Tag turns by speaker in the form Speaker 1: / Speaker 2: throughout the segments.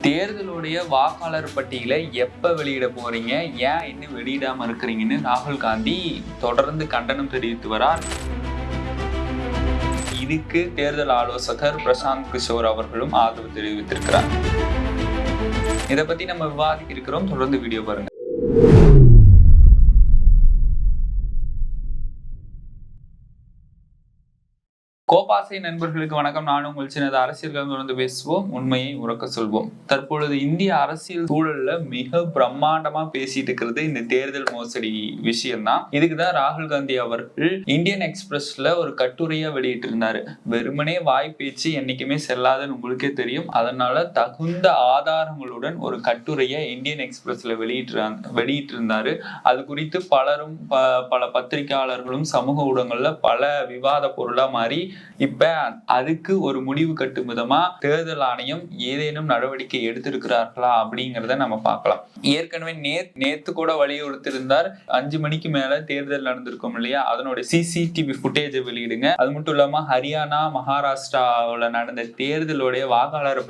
Speaker 1: தேர்தலுடைய வாக்காளர் பட்டியலை எப்ப வெளியிட போறீங்க, ஏன் இன்னும் வெளியிடாம இருக்கிறீங்கன்னு ராகுல் காந்தி தொடர்ந்து கண்டனம் தெரிவித்து வரார். இதுக்கு தேர்தல் ஆலோசகர் பிரசாந்த் கிஷோர் அவர்களும் ஆதரவு தெரிவித்திருக்கிறார். இதை பத்தி நம்ம விவாதிக்க இருக்கிறோம். தொடர்ந்து வீடியோ பாருங்க. கோபாசை நண்பர்களுக்கு வணக்கம். நானும் உங்கள் சின்னது அரசியல் தொடர்ந்து பேசுவோம், உண்மையை உறக்க சொல்வோம். தற்பொழுது இந்திய அரசியல் சூழல்ல மிக பிரம்மாண்டமா பேசிட்டு இருக்கிறது இந்த தேர்தல் மோசடி விஷயம்தான். இதுக்குதான் ராகுல் காந்தி அவர்கள் இந்தியன் எக்ஸ்பிரஸ்ல ஒரு கட்டுரையா வெளியிட்டு இருந்தாரு. வெறுமனே வாய் பேச்சு என்னைக்குமே செல்லாதுன்னு உங்களுக்கே தெரியும். அதனால தகுந்த ஆதாரங்களுடன் ஒரு கட்டுரையை இந்தியன் எக்ஸ்பிரஸ்ல வெளியிட்டு இருந்தாரு. அது குறித்து பலரும் பல பத்திரிகையாளர்களும் சமூக ஊடகங்கள்ல பல விவாத பொருளா மாறி இப்ப அதுக்கு ஒரு முடிவு கட்டும் விதமா தேர்தல் ஆணையம் ஏதேனும் நடவடிக்கை எடுத்திருக்கிறார்களா அப்படிங்கறத நம்ம பார்க்கலாம். ஏற்கனவே நேத்து கூட வலியுறுத்திருந்தார், 5 மணிக்கு மேல தேர்தல் நடந்திருக்கும் இல்லையா, அதனுடைய சிசிடிவி ஃபுட்டேஜை வெளியிடுங்க. அது மட்டும் இல்லாம ஹரியானா, மகாராஷ்டிராவில் நடந்த தேர்தலுடைய வாக்காளர்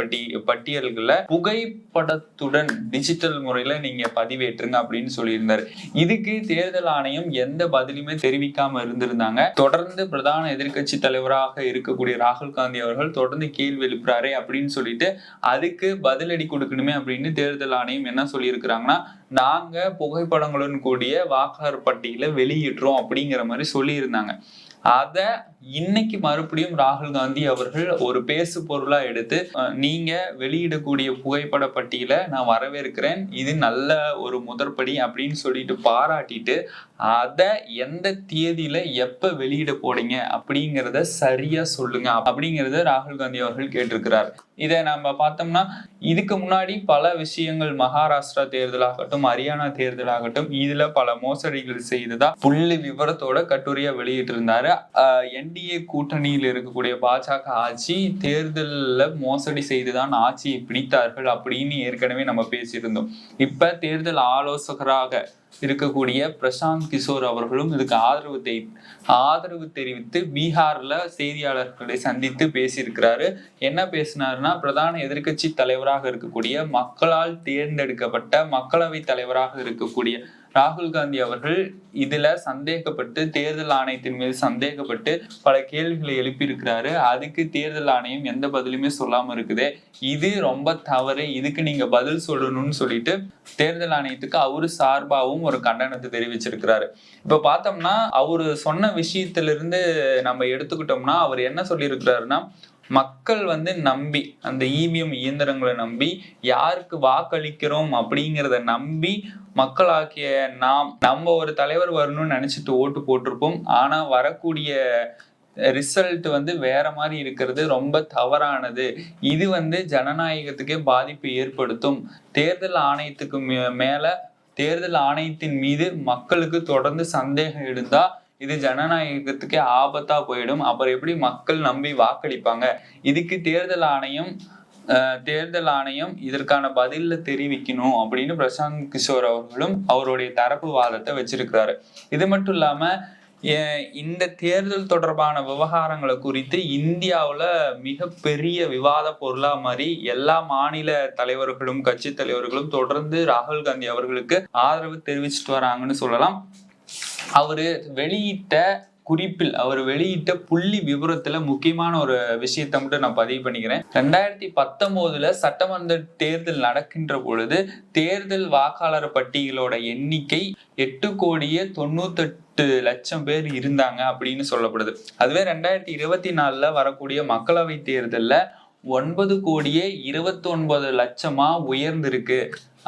Speaker 1: பட்டியல்களை புகைப்படத்துடன் டிஜிட்டல் முறையில நீங்க பதிவேற்றுங்க அப்படின்னு சொல்லியிருந்தாரு. இதுக்கு தேர்தல் ஆணையம் எந்த பதிலுமே தெரிவிக்காம இருந்திருந்தாங்க. தொடர்ந்து பிரதான எதிர்கட்சி தலைவராக இருக்கக்கூடிய ராகுல் காந்தி அவர்கள் தொடர்ந்து கேள்வி எழுப்புறாரு அப்படின்னு சொல்லிட்டு அதுக்கு பதிலடி கொடுக்கணுமே அப்படின்னு தேர்தல் ஆணையம் என்ன சொல்லியிருக்கிறாங்கன்னா, நாங்க புகைப்படங்களுடன் கூடிய வாக்காளர் பட்டியலை வெளியிடுறோம் அப்படிங்கிற மாதிரி சொல்லியிருந்தாங்க. அத இன்னைக்கு மறுபடியும் ராகுல் காந்தி அவர்கள் ஒரு பேசு பொருளா எடுத்து, நீங்க வெளியிடக்கூடிய புகைப்பட பட்டியலை நான் வரவேற்கிறேன், இது நல்ல ஒரு முதற்படி அப்படின்னு சொல்லிட்டு பாராட்டிட்டு அத எந்த தேதியில எப்ப வெளியிட போறீங்க அப்படிங்கிறத சரியா சொல்லுங்க அப்படிங்கறத ராகுல் காந்தி அவர்கள் கேட்டிருக்கிறார். இதை நம்ம பார்த்தோம்னா இதுக்கு முன்னாடி பல விஷயங்கள், மகாராஷ்டிரா தேர்தலாகட்டும், ஹரியானா தேர்தலாகட்டும், இதுல பல மோசடிகள் செய்ததா புள்ளி விவரத்தோட கட்டுரையா வெளியிட்டு இருந்தாரு. என்டிஏ கூட்டணியில் இருக்கக்கூடிய பாஜக ஆட்சி தேர்தல்ல மோசடி செய்துதான் ஆட்சியை பிடித்தார்கள் அப்படின்னு ஏற்கனவே நம்ம பேசியிருந்தோம். இப்ப தேர்தல் ஆலோசகராக இருக்கக்கூடிய பிரசாந்த் கிஷோர் அவர்களும் இதுக்கு ஆதரவு தெரிவித்து பீகார்ல செய்தியாளர்களை சந்தித்து பேசியிருக்கிறாரு. என்ன பேசினாருன்னா, பிரதான எதிர்கட்சி தலைவராக இருக்கக்கூடிய, மக்களால் தேர்ந்தெடுக்கப்பட்ட மக்களவை தலைவராக இருக்கக்கூடிய ராகுல் காந்தி அவர்கள் இதுல சந்தேகப்பட்டு, தேர்தல் ஆணையத்தின் மீது சந்தேகப்பட்டு பல கேள்விகளை எழுப்பியிருக்கிறாரு. அதுக்கு தேர்தல் ஆணையம் எந்த பதிலுமே சொல்லாம இருக்குது. இது ரொம்ப தவறு, இதுக்கு நீங்க பதில் சொல்லணும்னு சொல்லிட்டு தேர்தல் ஆணையத்துக்கு அவரு சார்பாகவும் ஒரு கண்டனத்தை தெரிவிச்சிருக்கிறாரு. இப்ப பார்த்தோம்னா அவரு சொன்ன விஷயத்திலிருந்து நம்ம எடுத்துக்கிட்டோம்னா அவர் என்ன சொல்லியிருக்கிறாருன்னா, மக்கள் நம்பி அந்த இவிஎம் இயந்திரங்களை நம்பி யாருக்கு வாக்களிக்கிறோம் அப்படிங்கிறத நம்பி மக்களாக்கிய நம்ம ஒரு தலைவர் வரணும்னு நினைச்சிட்டு ஓட்டு போட்டிருப்போம். ஆனா வரக்கூடிய ரிசல்ட் வேற மாதிரி இருக்கிறது ரொம்ப தவறானது. இது ஜனநாயகத்துக்கே பாதிப்பு ஏற்படுத்தும். தேர்தல் ஆணையத்துக்கு மேல தேர்தல் ஆணையத்தின் மீது மக்களுக்கு தொடர்ந்து சந்தேகம் இருந்தா இது ஜனநாயகத்துக்கே ஆபத்தா போயிடும். அப்புறம் எப்படி மக்கள் நம்பி வாக்களிப்பாங்க? இதுக்கு தேர்தல் ஆணையம் இதற்கான பதில தெரிவிக்கணும் அப்படின்னு பிரசாந்த் கிஷோர் அவர்களும் அவருடைய தரப்பு வாதத்தை வச்சிருக்கிறாரு. இது மட்டும் இல்லாம இந்த தேர்தல் தொடர்பான விவகாரங்களை குறித்து இந்தியாவுல மிகப்பெரிய விவாத பொருளா மாதிரி எல்லா மாநில தலைவர்களும் கட்சி தலைவர்களும் தொடர்ந்து ராகுல் காந்தி அவர்களுக்கு ஆதரவு தெரிவிச்சுட்டு வராங்கன்னு சொல்லலாம். அவரு வெளியிட்ட புள்ளி விவரத்துல முக்கியமான ஒரு விஷயத்தை மட்டும் நான் பதிவு பண்ணிக்கிறேன். 2019 சட்டமன்ற தேர்தல் நடக்கின்ற பொழுது தேர்தல் வாக்காளர் பட்டியலோட எண்ணிக்கை 8,98,00,000 பேர் இருந்தாங்க அப்படின்னு சொல்லப்படுது. அதுவே 2024 வரக்கூடிய மக்களவை தேர்தல்ல 9,29,00,000 உயர்ந்திருக்கு.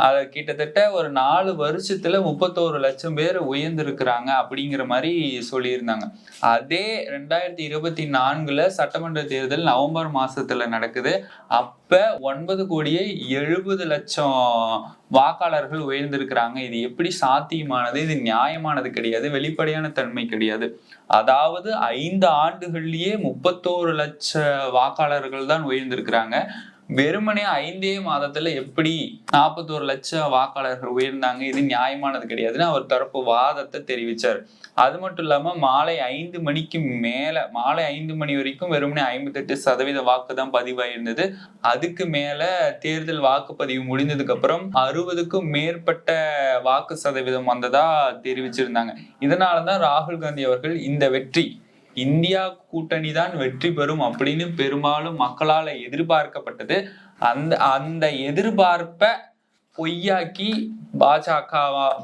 Speaker 1: அது கிட்டத்தட்ட ஒரு 4 வருஷத்துல 31,00,000 பேர் உயர்ந்திருக்கிறாங்க அப்படிங்கிற மாதிரி சொல்லியிருந்தாங்க. அதே 2024 சட்டமன்ற தேர்தல் நவம்பர் மாசத்துல நடக்குது. அப்ப 9,70,00,000 வாக்காளர்கள் உயர்ந்திருக்கிறாங்க. இது எப்படி சாத்தியமானது? இது நியாயமானது கிடையாது, வெளிப்படையான தன்மை கிடையாது. அதாவது 5 ஆண்டுகள்லயே 31,00,000 வாக்காளர்கள் தான் உயர்ந்திருக்கிறாங்க. வெறுமனே 5 மாதத்துல எப்படி 41 லட்சம் வாக்காளர்கள் உயர்ந்தாங்க, இது நியாயமானது கிடையாதுன்னு அவர் தரப்பு வாதத்தை தெரிவிச்சார். அது மட்டும் இல்லாம மாலை 5 மணிக்கு மேல, மாலை 5 மணி வரைக்கும் வெறுமனே 58% வாக்கு தான் பதிவாயிருந்தது. அதுக்கு மேல தேர்தல் வாக்குப்பதிவு முடிந்ததுக்கு அப்புறம் 60க்கும் மேற்பட்ட வாக்கு சதவீதம் வந்ததா தெரிவிச்சிருந்தாங்க. இதனாலதான் ராகுல் காந்தி அவர்கள் இந்த வெற்றி இந்தியா கூட்டணி தான் வெற்றி பெறும் அப்படின்னு பெரும்பாலும் மக்களால் எதிர்பார்க்கப்பட்டது. அந்த எதிர்பார்ப்பை பொய்யாக்கி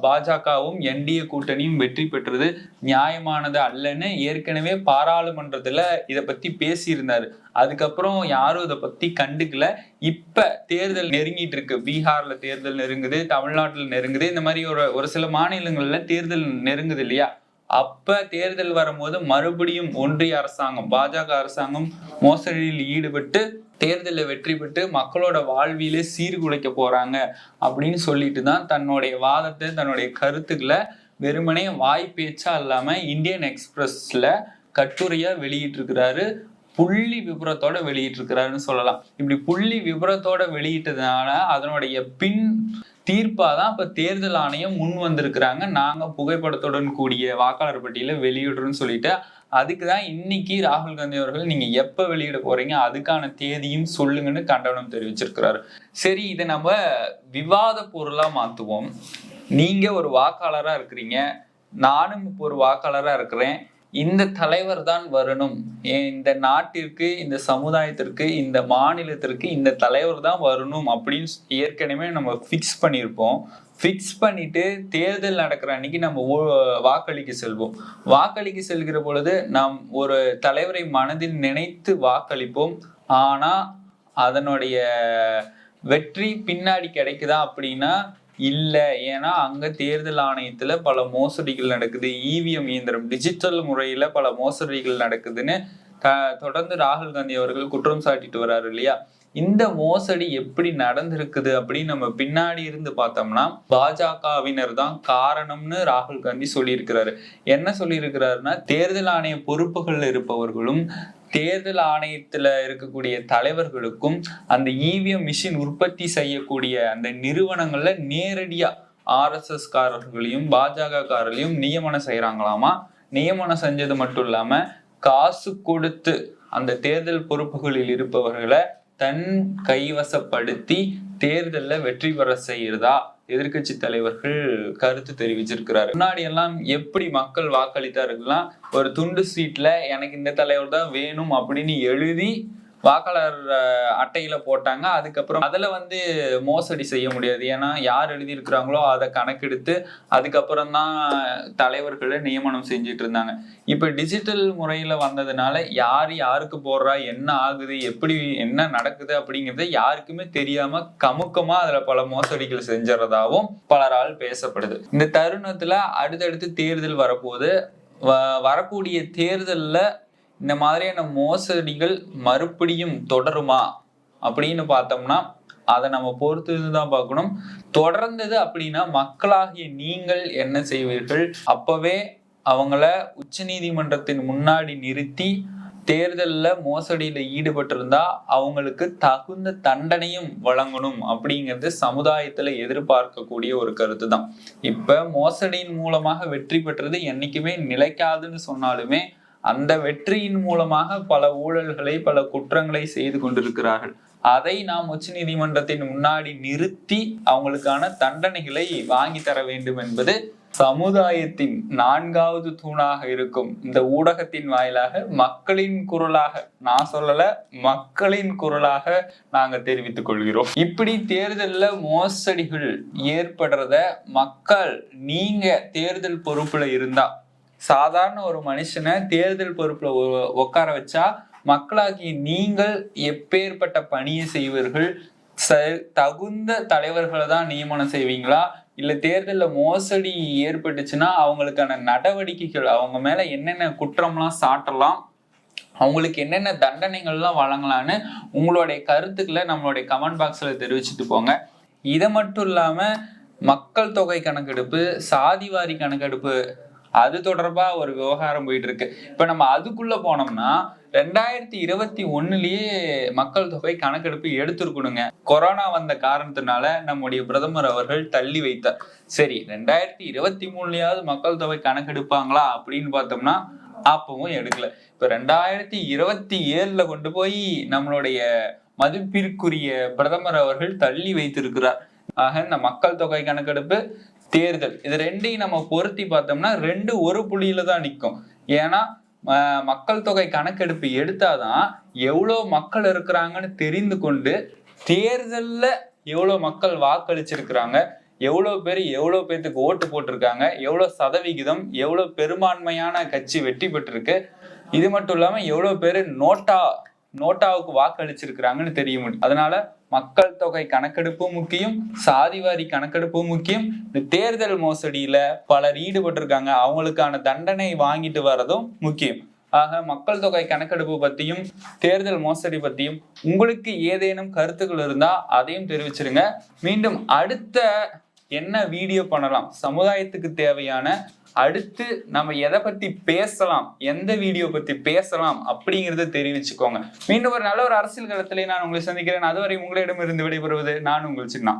Speaker 1: பாஜகவும் என்டிஏ கூட்டணியும் வெற்றி பெற்றது நியாயமானது அல்லன்னு ஏற்கனவே பாராளுமன்றத்துல இதை பத்தி பேசியிருந்தாரு. அதுக்கப்புறம் யாரும் இதை பத்தி கண்டுக்கல. இப்ப தேர்தல் நெருங்கிட்டு இருக்கு. பீகார்ல தேர்தல் நெருங்குது, தமிழ்நாட்டுல நெருங்குது, இந்த மாதிரி ஒரு சில மாநிலங்கள்ல தேர்தல் நெருங்குது இல்லையா? அப்ப தேர்தல் வரும்போது மறுபடியும் ஒன்றிய அரசாங்கம், பாஜக அரசாங்கம் மோசடியில் ஈடுபட்டு தேர்தலில் வெற்றி பெற்று மக்களோட வாழ்விலே சீர்குலைக்க போறாங்க அப்படின்னு சொல்லிட்டு தான் தன்னுடைய வாதத்தை, தன்னுடைய கருத்துக்களை வெறுமனே வாய் பேச்சா இல்லாம இந்தியன் எக்ஸ்பிரஸ்ல கட்டுரையா வெளியிட்டு இருக்கிறாரு. புள்ளி விபரத்தோட வெளியிட்டு இருக்கிறாருன்னு சொல்லலாம். இப்படி புள்ளி விபரத்தோட வெளியிட்டதுனால அதனுடைய பின் தீர்ப்பாதான் இப்ப தேர்தல் ஆணையம் முன் வந்திருக்கிறாங்க. நாங்க புகைப்படத்துடன் கூடிய வாக்காளர் பட்டியலை வெளியிடுறோம்னு சொல்லிட்டு, அதுக்குதான் இன்னைக்கு ராகுல் காந்தி அவர்கள் நீங்க எப்ப வெளியிட போறீங்க, அதுக்கான தேதியும் சொல்லுங்கன்னு கண்டனம் தெரிவிச்சிருக்கிறாரு. சரி, இதை நம்ம விவாத பொருளா மாத்துவோம். நீங்க ஒரு வாக்காளரா இருக்கிறீங்க, நானும் இப்போ ஒரு வாக்காளரா இருக்கிறேன். இந்த தலைவர் தான் வரணும், இந்த நாட்டிற்கு, இந்த சமுதாயத்திற்கு, இந்த மாநிலத்திற்கு இந்த தலைவர் தான் வரணும் அப்படின்னு ஏற்கனவே நம்ம ஃபிக்ஸ் பண்ணியிருப்போம். ஃபிக்ஸ் பண்ணிட்டு தேர்தல் நடக்கிற அன்னைக்கு நம்ம வாக்களிக்க செல்வோம். வாக்களிக்க செல்கிற பொழுது நாம் ஒரு தலைவரை மனதில் நினைத்து வாக்களிப்போம். ஆனா அதனுடைய வெற்றி பின்னாடி கிடைக்குதா அப்படின்னா இல்ல. ஏன்னா அங்க தேர்தல் ஆணையத்துல பல மோசடிகள் நடக்குது, இவிஎம் இயந்திரம் டிஜிட்டல் முறையில பல மோசடிகள் நடக்குதுன்னு தொடர்ந்து ராகுல் காந்தி அவர்கள் குற்றம் சாட்டிட்டு வர்றாரு இல்லையா? இந்த மோசடி எப்படி நடந்திருக்குது அப்படின்னு நம்ம பின்னாடி இருந்து பார்த்தோம்னா பாஜகவினர் தான் காரணம்னு ராகுல் காந்தி சொல்லியிருக்கிறாரு. என்ன சொல்லியிருக்கிறாருன்னா, தேர்தல் ஆணைய பொறுப்புகள் இருப்பவர்களும் தேர்தல் ஆணையத்துல இருக்கக்கூடிய தலைவர்களுக்கும் அந்த இவிஎம் மிஷின் உற்பத்தி செய்யக்கூடிய அந்த நிறுவனங்கள்ல நேரடியா RSS காரர்களையும் பாஜக காரர்களையும் நியமனம் செய்யறாங்களாமா. நியமனம் செஞ்சது மட்டும் இல்லாம காசு கொடுத்து அந்த தேர்தல் பொறுப்புகளில் இருப்பவர்களை தன் கைவசப்படுத்தி தேர்தல்ல வெற்றி பெற செய்யறதா எதிர்கட்சி தலைவர்கள் கருத்து தெரிவிச்சிருக்கிறாரு. முன்னாடி எல்லாம் எப்படி மக்கள் வாக்களித்தாருன்னா, ஒரு துண்டு சீட்ல எனக்கு இந்த தலைவர் தான் வேணும் அப்படின்னு எழுதி வாக்காளர் அட்டையில போட்டாங்க. அதுக்கப்புறம் அதுல மோசடி செய்ய முடியாது. ஏன்னா யார் எழுதியிருக்கிறாங்களோ அதை கணக்கெடுத்து அதுக்கப்புறம் தான் தலைவர்களை நியமனம் செஞ்சுட்டு இருந்தாங்க. இப்ப டிஜிட்டல் முறையில வந்ததுனால யாருக்கு போடுறா, என்ன ஆகுது, எப்படி என்ன நடக்குது அப்படிங்கிறது யாருக்குமே தெரியாம கமுக்கமா அதுல பல மோசடிகள் செஞ்சறதாவும் பலரால் பேசப்படுது. இந்த தருணத்துல அடுத்தடுத்து தேர்தல் வரப்போது, வரக்கூடிய தேர்தல்ல இந்த மாதிரியான மோசடிகள் மறுபடியும் தொடருமா அப்படின்னு பார்த்தோம்னா அதை நம்ம பொறுத்துதான் பார்க்கணும். தொடர்ந்தது அப்படின்னா மக்களாகிய நீங்கள் என்ன செய்வீர்கள்? அப்பவே அவங்கள உச்ச நீதிமன்றத்தின் முன்னாடி நிறுத்தி தேர்தல்ல மோசடியில ஈடுபட்டிருந்தா அவங்களுக்கு தகுந்த தண்டனையும் வழங்கணும் அப்படிங்கிறது சமுதாயத்துல எதிர்பார்க்கக்கூடிய ஒரு கருத்து தான். இப்ப மோசடியின் மூலமாக வெற்றி பெற்றது என்னைக்குமே நிலைக்காதுன்னு சொன்னாலுமே அந்த வெற்றியின் மூலமாக பல ஊழல்களை, பல குற்றங்களை செய்து கொண்டிருக்கிறார்கள். அதை நாம் உச்ச நீதிமன்றத்தின் முன்னாடி நிறுத்தி அவங்களுக்கான தண்டனைகளை வாங்கி தர வேண்டும் என்பது சமுதாயத்தின் 4வது தூணாக இருக்கும் இந்த ஊடகத்தின் வாயிலாக மக்களின் குரலாக, நான் சொல்லல, மக்களின் குரலாக நாங்க தெரிவித்துக் கொள்கிறோம். இப்படி தேர்தல்ல மோசடிகள் ஏற்படுறத மக்கள், நீங்க தேர்தல் பொறுப்புல இருந்தா, சாதாரண ஒரு மனுஷனை தேர்தல் பொறுப்புல உட்கார வச்சா மக்களாகி நீங்கள் எப்பேற்பட்ட பணியை செய்வீர்கள்? தகுந்த தலைவர்களை தான் நியமனம் செய்வீங்களா? இல்ல தேர்தல்ல மோசடி ஏற்பட்டுச்சுன்னா அவங்களுக்கான நடவடிக்கைகள், அவங்க மேல என்னென்ன குற்றம்லாம் சாட்டலாம், அவங்களுக்கு என்னென்ன தண்டனைகள்லாம் வழங்கலான்னு உங்களுடைய கருத்துக்களை நம்மளுடைய கமெண்ட் பாக்ஸ்ல தெரிவிச்சுட்டு போங்க. இதை மட்டும் இல்லாம மக்கள் தொகை கணக்கெடுப்பு, சாதிவாரி கணக்கெடுப்பு அது தொடர்பா ஒரு விவகாரம் போயிட்டு இருக்கு. இப்ப நம்ம அதுக்குள்ள போனோம்னா 2021லயே மக்கள் தொகை கணக்கெடுப்பு எடுத்திருக்கணுங்க. கொரோனா வந்த காரணத்தினால நம்முடைய பிரதமர் அவர்கள் தள்ளி வைத்தார். சரி, 2023லயாவது மக்கள் தொகை கணக்கெடுப்பாங்களா அப்படின்னு பார்த்தோம்னா அப்பவும் எடுக்கல. இப்ப 2027ல கொண்டு போய் நம்மளுடைய மதிப்பிற்குரிய பிரதமர் அவர்கள் தள்ளி வைத்திருக்கிறார். ஆக இந்த மக்கள் தொகை கணக்கெடுப்பு, தேர்தல், இது ரெண்டையும் நம்ம பொருத்தி பார்த்தோம்னா ரெண்டு ஒரு புள்ளியில தான் நிற்கும். ஏன்னா மக்கள் தொகை கணக்கெடுப்பு எடுத்தாதான் எவ்வளவு மக்கள் இருக்கிறாங்கன்னு தெரிந்து கொண்டு தேர்தல்ல எவ்வளவு மக்கள் வாக்களிச்சிருக்கிறாங்க, எவ்வளவு பேர் எவ்வளவு பேர்த்துக்கு ஓட்டு போட்டிருக்காங்க, எவ்வளவு சதவிகிதம், எவ்வளவு பெரும்பான்மையான கட்சி வெற்றி பெற்றிருக்கு, இது மட்டும் இல்லாம எவ்வளவு பேரு நோட்டாவுக்கு வாக்களிச்சிருக்கிறாங்கன்னு தெரிய முடியும். அதனால மக்கள் தொகை கணக்கெடுப்பும் முக்கியம், சாதிவாரி கணக்கெடுப்பும் முக்கியம். இந்த தேர்தல் மோசடியில பலர் ஈடுபட்டிருக்காங்க, அவங்களுக்கான தண்டனை வாங்கிட்டு வர்றதும் முக்கியம். ஆக மக்கள் தொகை கணக்கெடுப்பு பத்தியும் தேர்தல் மோசடி பத்தியும் உங்களுக்கு ஏதேனும் கருத்துக்கள் இருந்தா அதையும் தெரிவிச்சிருங்க. மீண்டும் அடுத்த என்ன வீடியோ பண்ணலாம், சமுதாயத்துக்கு தேவையான அடுத்து நம்ம எதை பத்தி பேசலாம், எந்த வீடியோ பத்தி பேசலாம் அப்படிங்கறத தெரிவிச்சுக்கோங்க. மீண்டும் ஒரு நல்ல ஒரு அரசியல் களத்திலே நான் உங்களை சந்திக்கிறேன். அதுவரை உங்களிடமிருந்து விடைபெறுவது நான் உங்கள் சின்னா.